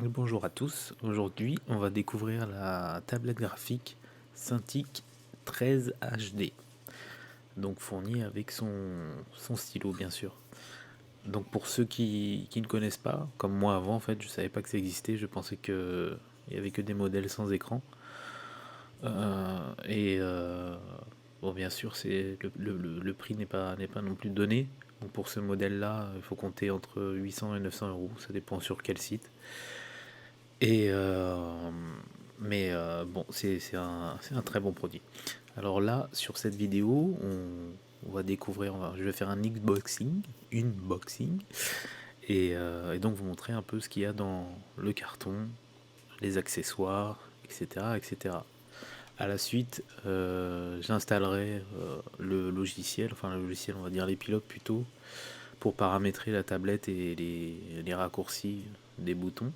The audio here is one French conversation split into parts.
Bonjour à tous, aujourd'hui on va découvrir la tablette graphique Cintiq 13 HD, donc fournie avec son stylo bien sûr. Donc pour ceux qui ne connaissent pas, comme moi avant en fait, je savais pas que ça existait, je pensais que il y avait que des modèles sans écran. Et bon bien sûr c'est le prix n'est pas non plus donné. Donc pour ce modèle là, il faut compter entre 800 et 900 euros, ça dépend sur quel site. Et bon, c'est un très bon produit. Alors là, sur cette vidéo, on va découvrir, je vais faire un unboxing, et donc vous montrer un peu ce qu'il y a dans le carton, les accessoires, etc., etc. À la suite, j'installerai le logiciel, enfin le logiciel, on va dire les pilotes plutôt, pour paramétrer la tablette et les raccourcis des boutons.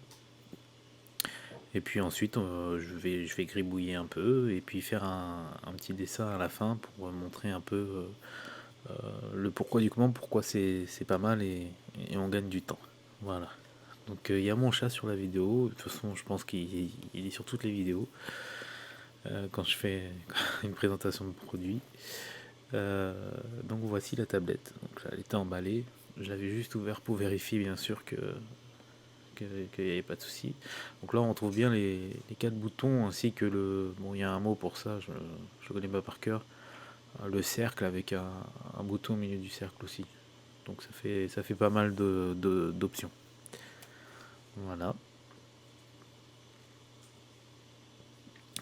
Et puis ensuite, je vais gribouiller un peu et puis faire un petit dessin à la fin pour montrer un peu le pourquoi du comment, pourquoi c'est pas mal et on gagne du temps. Voilà. Donc il y a mon chat sur la vidéo. De toute façon, je pense qu'il est sur toutes les vidéos quand je fais une présentation de produit. Euh, donc voici la tablette. Donc là, elle était emballée. Je l'avais juste ouvert pour vérifier bien sûr qu'il n'y avait pas de souci. Donc là, on trouve bien les quatre boutons ainsi que le. Bon, il y a un mot pour ça, je ne connais pas par cœur. Le cercle avec un bouton au milieu du cercle aussi. Donc ça fait pas mal d'options. Voilà.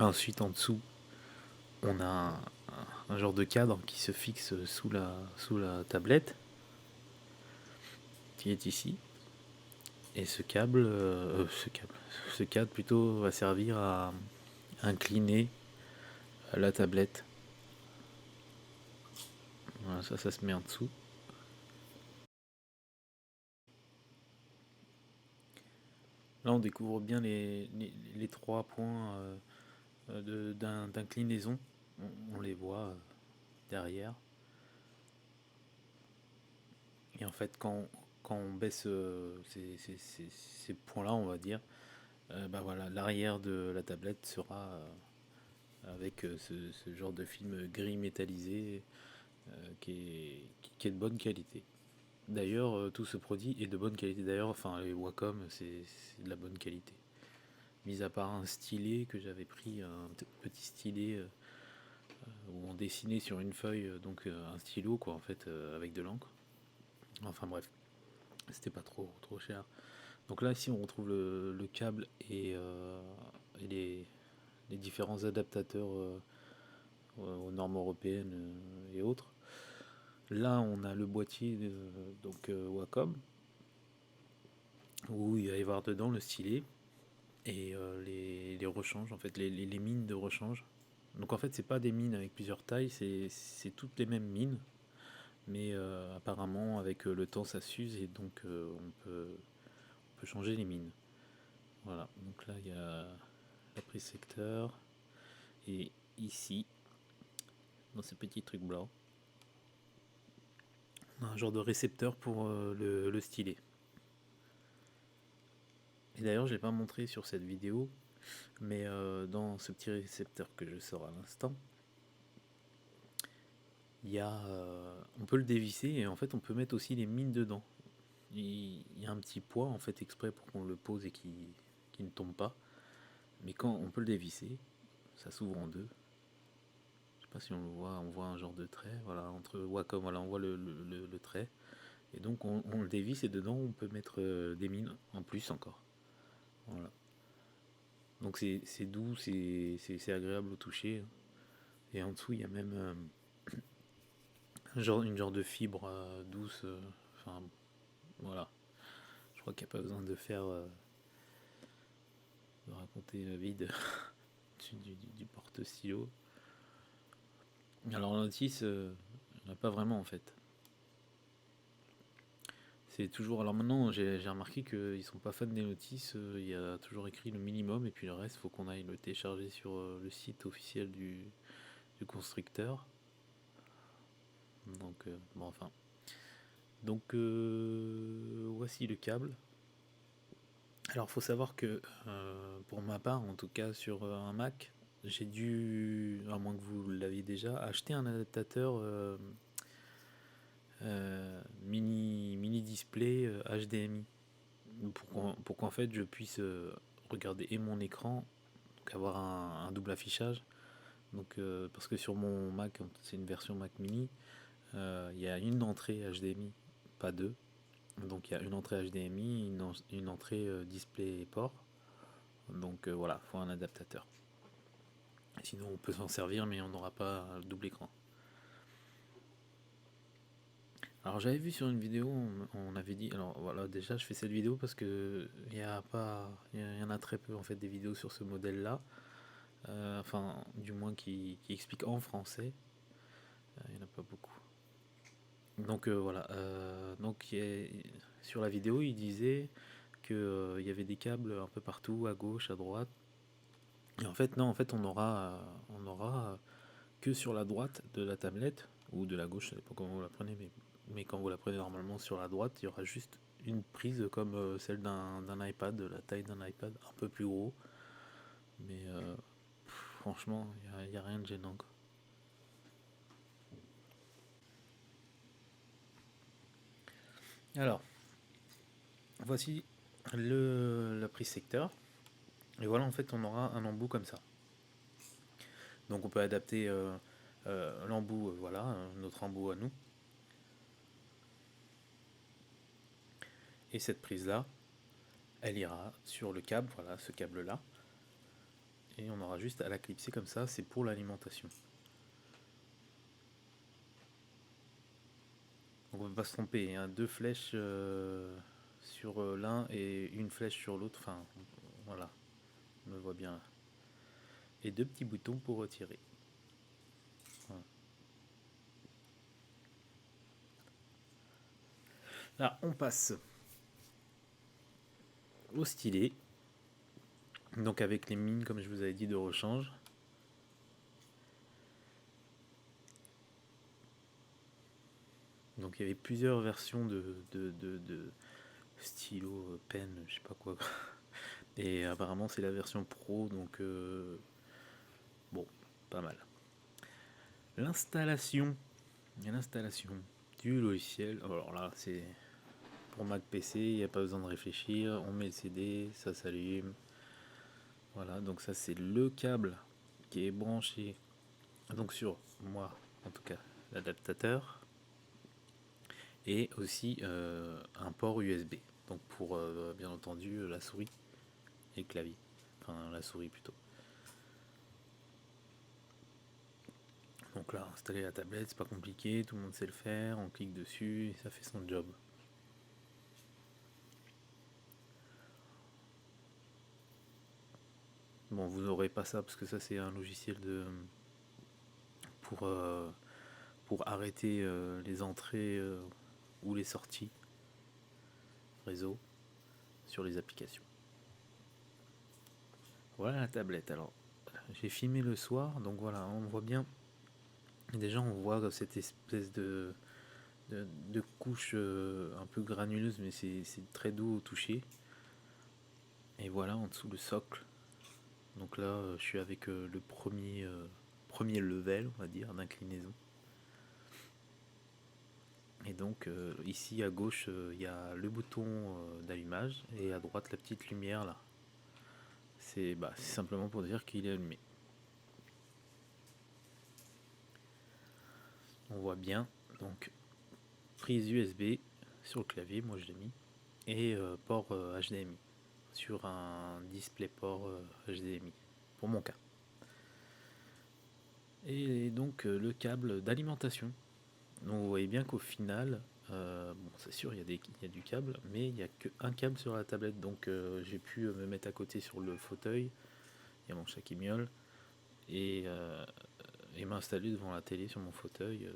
Ensuite, en dessous, on a un genre de cadre qui se fixe sous la tablette, qui est ici. Et ce cadre plutôt va servir à incliner la tablette. Voilà, ça se met en dessous. Là, on découvre bien les trois points d'inclinaison. On les voit derrière. Et en fait, quand on baisse ces points-là, on va dire, bah voilà, l'arrière de la tablette sera avec ce genre de film gris métallisé qui est de bonne qualité. D'ailleurs, tout ce produit est de bonne qualité. D'ailleurs, enfin, les Wacom, c'est de la bonne qualité. Mis à part un stylet que j'avais pris, un petit stylet où on dessinait sur une feuille, donc un stylo, quoi, en fait, avec de l'encre. Enfin bref, c'était pas trop cher. Donc là, ici, on retrouve le câble et les différents adaptateurs aux normes européennes et autres. Là, on a le boîtier donc Wacom, où il va y avoir dedans le stylet et les rechanges, en fait, les mines de rechange. Donc en fait, c'est pas des mines avec plusieurs tailles, c'est toutes les mêmes mines, mais apparemment avec le temps ça s'use et donc on peut changer les mines. Voilà, donc là il y a la prise secteur et ici, dans ces petits trucs blancs, on a un genre de récepteur pour le stylet. Et d'ailleurs, je l'ai pas montré sur cette vidéo, mais dans ce petit récepteur que je sors à l'instant, on peut le dévisser et en fait on peut mettre aussi les mines dedans. Il y a un petit poids en fait exprès pour qu'on le pose et qu'il ne tombe pas. Mais quand on peut le dévisser, ça s'ouvre en deux. Je sais pas si on le voit, on voit un genre de trait, voilà, entre Wacom, voilà, on voit le trait. Et donc on le dévisse et dedans on peut mettre des mines en plus encore. Voilà. Donc c'est doux, c'est agréable au toucher. Et en dessous il y a même une genre de fibre douce. Enfin voilà. Je crois qu'il n'y a pas besoin de raconter la vie du porte-stylo. Alors l'Otis, il n'y en a pas vraiment en fait. C'est toujours. Alors maintenant, j'ai remarqué qu'ils sont pas fans des notices. Il y a toujours écrit le minimum et puis le reste, faut qu'on aille le télécharger sur le site officiel du constructeur. Donc bon, enfin. Donc voici le câble Alors, faut savoir que pour ma part, en tout cas sur un Mac, j'ai dû, à moins que vous l'aviez déjà, acheter un adaptateur mini display HDMI pour qu'en fait je puisse regarder et mon écran, donc avoir un double affichage. Donc, parce que sur mon Mac, c'est une version Mac mini, il y a une entrée HDMI, pas deux. Donc il y a une entrée HDMI, une entrée display port. Donc voilà, il faut un adaptateur. Sinon on peut s'en servir mais on n'aura pas le double écran. Alors j'avais vu sur une vidéo, on avait dit, alors voilà, déjà je fais cette vidéo parce que il y a pas, il y en a très peu en fait des vidéos sur ce modèle-là, enfin du moins qui expliquent en français, il n'y en a pas beaucoup. Donc voilà, donc sur la vidéo il disait que il y avait des câbles un peu partout, à gauche, à droite. Et en fait non, en fait on aura que sur la droite de la tablette, ou de la gauche, ça dépend comment vous la prenez, mais quand vous la prenez normalement sur la droite, il y aura juste une prise comme celle d'un iPad, de la taille d'un iPad, un peu plus gros, mais franchement, il y a rien de gênant, quoi. Alors, voici la prise secteur, et voilà, en fait, on aura un embout comme ça. Donc on peut adapter l'embout, voilà, notre embout à nous, et cette prise-là, elle ira sur le câble, voilà, ce câble-là, et on aura juste à la clipser comme ça, c'est pour l'alimentation. Donc on ne peut pas se tromper, hein, deux flèches sur l'un et une flèche sur l'autre, enfin voilà, on le voit bien là. Et deux petits boutons pour retirer. Voilà. Là on passe au stylet, donc avec les mines comme je vous avais dit de rechange. Donc il y avait plusieurs versions de stylo, pen, je sais pas quoi. Et apparemment c'est la version pro, donc bon, pas mal. L'installation, l'installation du logiciel, alors là c'est pour Mac PC, il n'y a pas besoin de réfléchir, on met le CD, ça s'allume. Voilà, donc ça c'est le câble qui est branché donc sur moi, en tout cas l'adaptateur, et aussi un port USB, donc pour bien entendu la souris et le clavier, enfin la souris plutôt. Donc là, installer la tablette, c'est pas compliqué, tout le monde sait le faire, on clique dessus et ça fait son job. Bon, vous n'aurez pas ça parce que ça c'est un logiciel pour, euh, pour arrêter les entrées ou les sorties réseau sur les applications. Voilà la tablette. Alors, j'ai filmé le soir, donc voilà, on voit bien. Déjà, on voit cette espèce de couche un peu granuleuse, mais c'est très doux au toucher. Et voilà, en dessous le socle. Donc là, je suis avec le premier level, on va dire, d'inclinaison. Et donc ici à gauche, il y a le bouton d'allumage et à droite la petite lumière là. C'est simplement pour dire qu'il est allumé. On voit bien donc prise USB sur le clavier, moi je l'ai mis, et port HDMI sur un display port HDMI pour mon cas. Et donc le câble d'alimentation. Donc vous voyez bien qu'au final, bon c'est sûr il y a du câble, mais il n'y a qu'un câble sur la tablette, donc j'ai pu me mettre à côté sur le fauteuil, il y a mon chat qui miaule, et, m'installer devant la télé sur mon fauteuil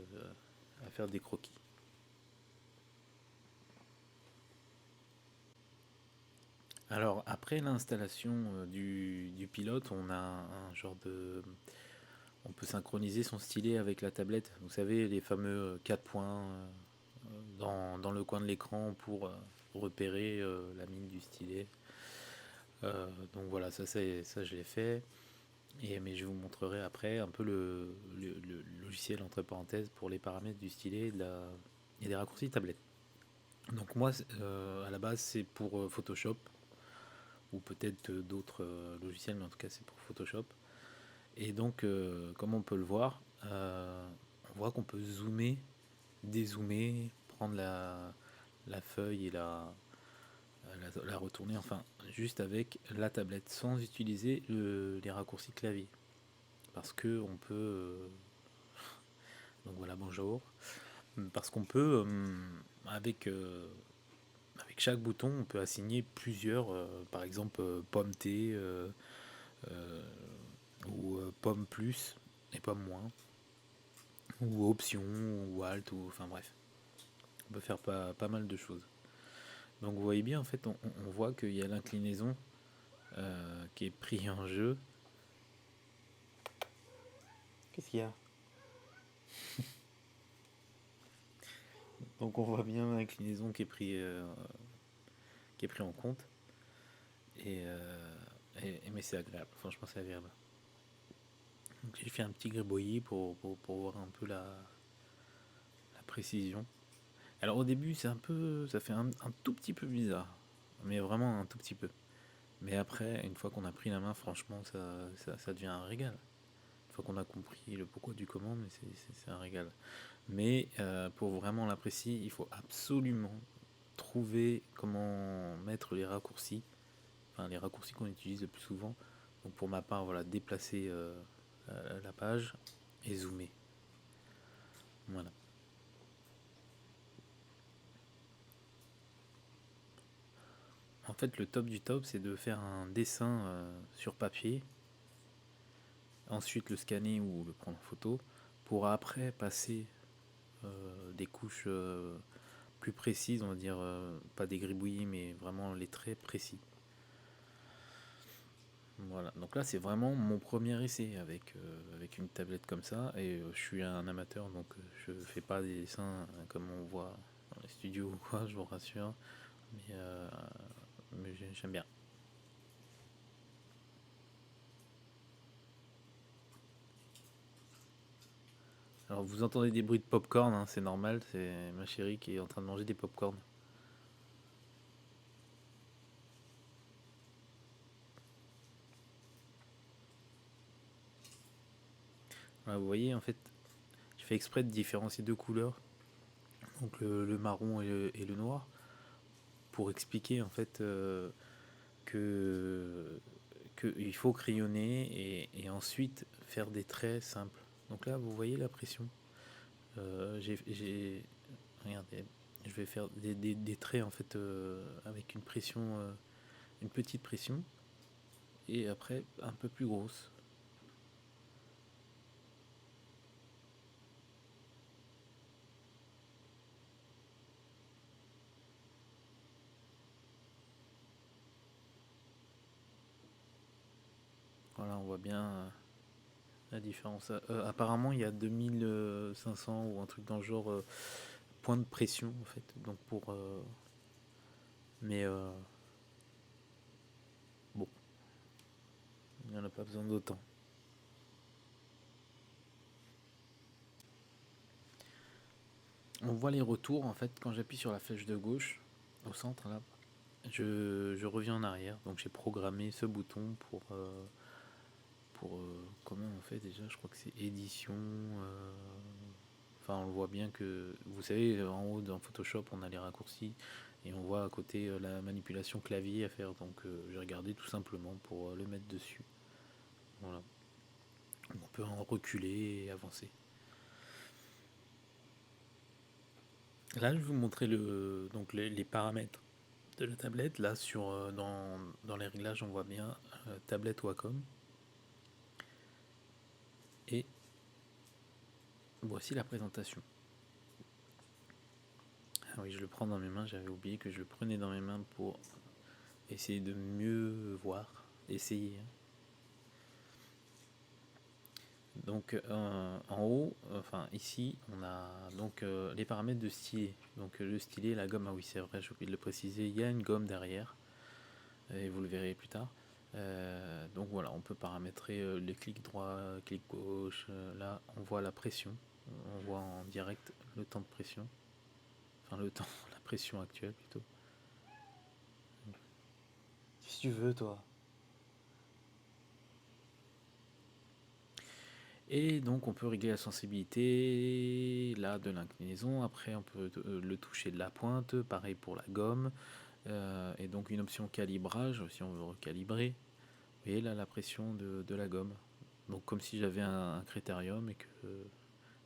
à faire des croquis. Alors après l'installation du pilote, on a un genre de... On peut synchroniser son stylet avec la tablette. Vous savez, les fameux 4 points dans le coin de l'écran pour repérer la mine du stylet. Donc voilà, ça je l'ai fait. Mais je vous montrerai après un peu le logiciel entre parenthèses pour les paramètres du stylet et des raccourcis tablette. Donc moi, à la base, c'est pour Photoshop ou peut-être d'autres logiciels, mais en tout cas, c'est pour Photoshop. Et donc, comme on peut le voir, on voit qu'on peut zoomer, dézoomer, prendre la feuille et la retourner, enfin, juste avec la tablette, sans utiliser les raccourcis clavier. Parce que on peut... donc voilà, bonjour. Parce qu'on peut, avec chaque bouton, on peut assigner plusieurs, par exemple, pomme T ou pomme plus et pomme moins, ou option, ou alt, ou enfin bref. On peut faire pas mal de choses. Donc vous voyez bien, en fait, on voit qu'il y a l'inclinaison qui est pris en jeu. Qu'est-ce qu'il y a? Donc on voit bien l'inclinaison qui est pris en compte. Et, mais c'est agréable, franchement c'est agréable. Donc j'ai fait un petit gribouillis pour voir un peu la précision. Alors au début ça fait un tout petit peu bizarre, mais vraiment un tout petit peu. Mais après, une fois qu'on a pris la main, franchement ça devient un régal. Une fois qu'on a compris le pourquoi du comment, mais c'est un régal. Mais pour vraiment l'apprécier, il faut absolument trouver comment mettre les raccourcis, enfin les raccourcis qu'on utilise le plus souvent. Donc pour ma part, voilà, déplacer la page et zoomer. Voilà. En fait, le top du top, c'est de faire un dessin sur papier, ensuite le scanner ou le prendre en photo, pour après passer des couches plus précises, on va dire, pas des gribouillis, mais vraiment les traits précis. Voilà, donc là c'est vraiment mon premier essai avec une tablette comme ça, et je suis un amateur, donc je fais pas des dessins comme on voit dans les studios ou quoi, je vous rassure, mais j'aime bien. Alors vous entendez des bruits de popcorn, hein, c'est normal, c'est ma chérie qui est en train de manger des popcorn. Voilà, vous voyez, en fait, je fais exprès de différencier deux couleurs, donc le marron et le noir, pour expliquer en fait que, que il faut crayonner et ensuite faire des traits simples. Donc là, vous voyez la pression. Regardez, je vais faire des traits en fait avec une pression, une petite pression, et après un peu plus grosse. Voilà, on voit bien la différence. Apparemment, il y a 2500 ou un truc dans le genre points de pression en fait. Donc mais bon, il n'y en a pas besoin d'autant. On voit les retours en fait quand j'appuie sur la flèche de gauche au centre là. Je reviens en arrière. Donc j'ai programmé ce bouton pour comment on fait déjà, je crois que c'est édition. Enfin, on le voit bien que vous savez en haut dans Photoshop on a les raccourcis et on voit à côté la manipulation clavier à faire. Donc j'ai regardé tout simplement pour le mettre dessus. Voilà. On peut en reculer et avancer. Là, je vais vous montrer donc les paramètres de la tablette. Là, dans les réglages, on voit bien tablette Wacom. Et voici la présentation. Ah oui, je le prends dans mes mains. J'avais oublié que je le prenais dans mes mains pour essayer de mieux voir. Essayer. Donc en haut, enfin ici, on a donc les paramètres de stylet. Donc le stylet, la gomme, ah oui c'est vrai, j'ai oublié de le préciser, il y a une gomme derrière. et vous le verrez plus tard. Donc voilà, on peut paramétrer les clics droit, clic gauche. Là, on voit la pression. On voit en direct le temps de pression. Enfin, le temps, la pression actuelle plutôt. Si tu veux, toi. Et donc, on peut régler la sensibilité là de l'inclinaison. Après, on peut le toucher de la pointe. Pareil pour la gomme. Et donc, une option calibrage si on veut recalibrer. Vous voyez là la pression de la gomme. Donc, comme si j'avais un critérium et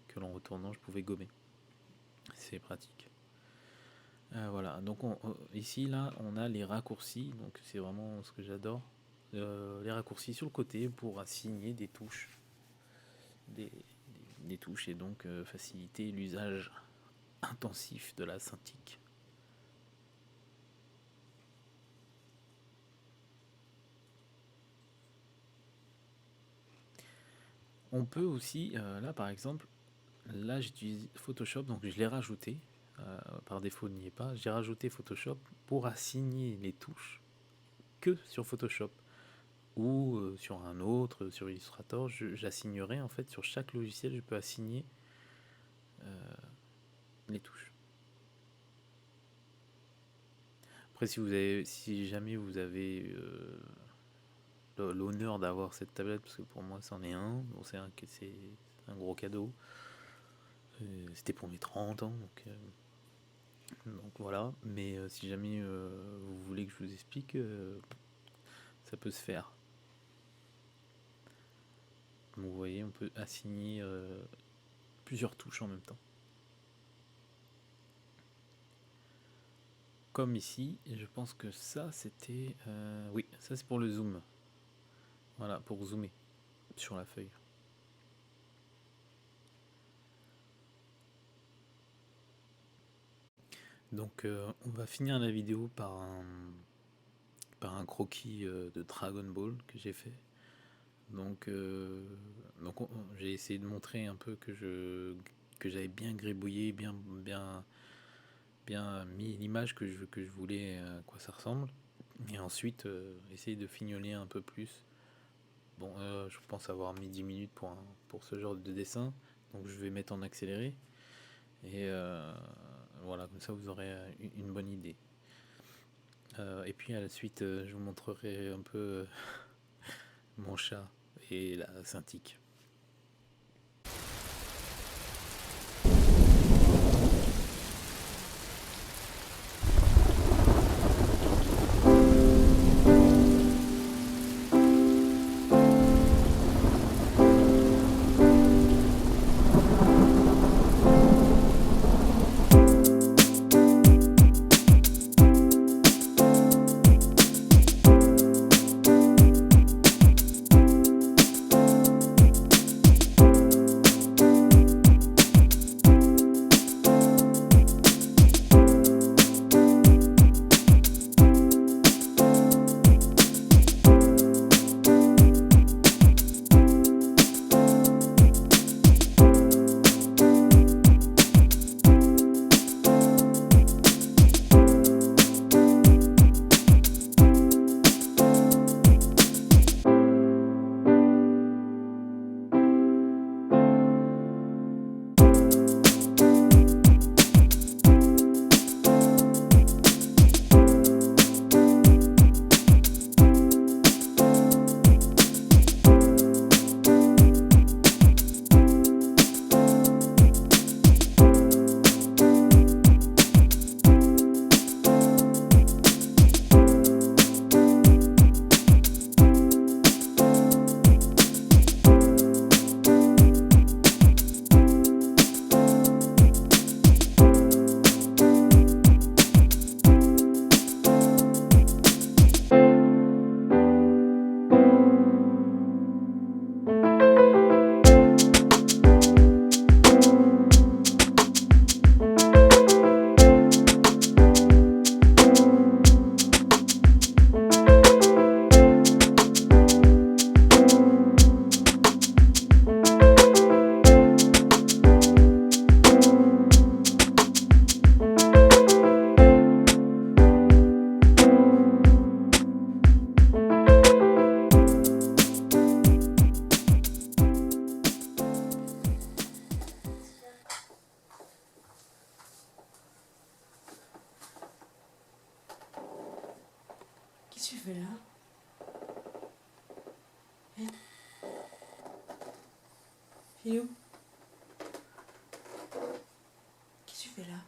que l'en retournant, je pouvais gommer. C'est pratique. Voilà, donc ici, là, on a les raccourcis. Donc, c'est vraiment ce que j'adore. Les raccourcis sur le côté pour assigner des touches. Des touches et donc faciliter l'usage intensif de la Cintiq. On peut aussi, là par exemple, là j'utilise Photoshop, donc je l'ai rajouté, par défaut il n'y est pas, j'ai rajouté Photoshop pour assigner les touches que sur Photoshop ou sur un autre, sur Illustrator, j'assignerai en fait sur chaque logiciel, je peux assigner les touches. Après si jamais vous avez l'honneur d'avoir cette tablette, parce que pour moi c'en est un, bon, c'est un gros cadeau. C'était pour mes 30 ans, donc voilà. Mais si jamais vous voulez que je vous explique, ça peut se faire. Donc vous voyez, on peut assigner plusieurs touches en même temps. Comme ici, et je pense que ça c'était... oui, ça c'est pour le zoom. Voilà, pour zoomer sur la feuille. Donc on va finir la vidéo par un croquis de Dragon Ball que j'ai fait. Donc j'ai essayé de montrer un peu que j'avais bien gribouillé, bien mis l'image que je voulais, à quoi ça ressemble. Et ensuite essayer de fignoler un peu plus. Bon, je pense avoir mis 10 minutes pour ce genre de dessin, donc je vais mettre en accéléré. Et voilà, comme ça vous aurez une bonne idée. Et puis à la suite, je vous montrerai un peu mon chat et la Cintiq. Qu'est-ce que tu fais là? Hein? Philou? Qu'est-ce que tu fais là?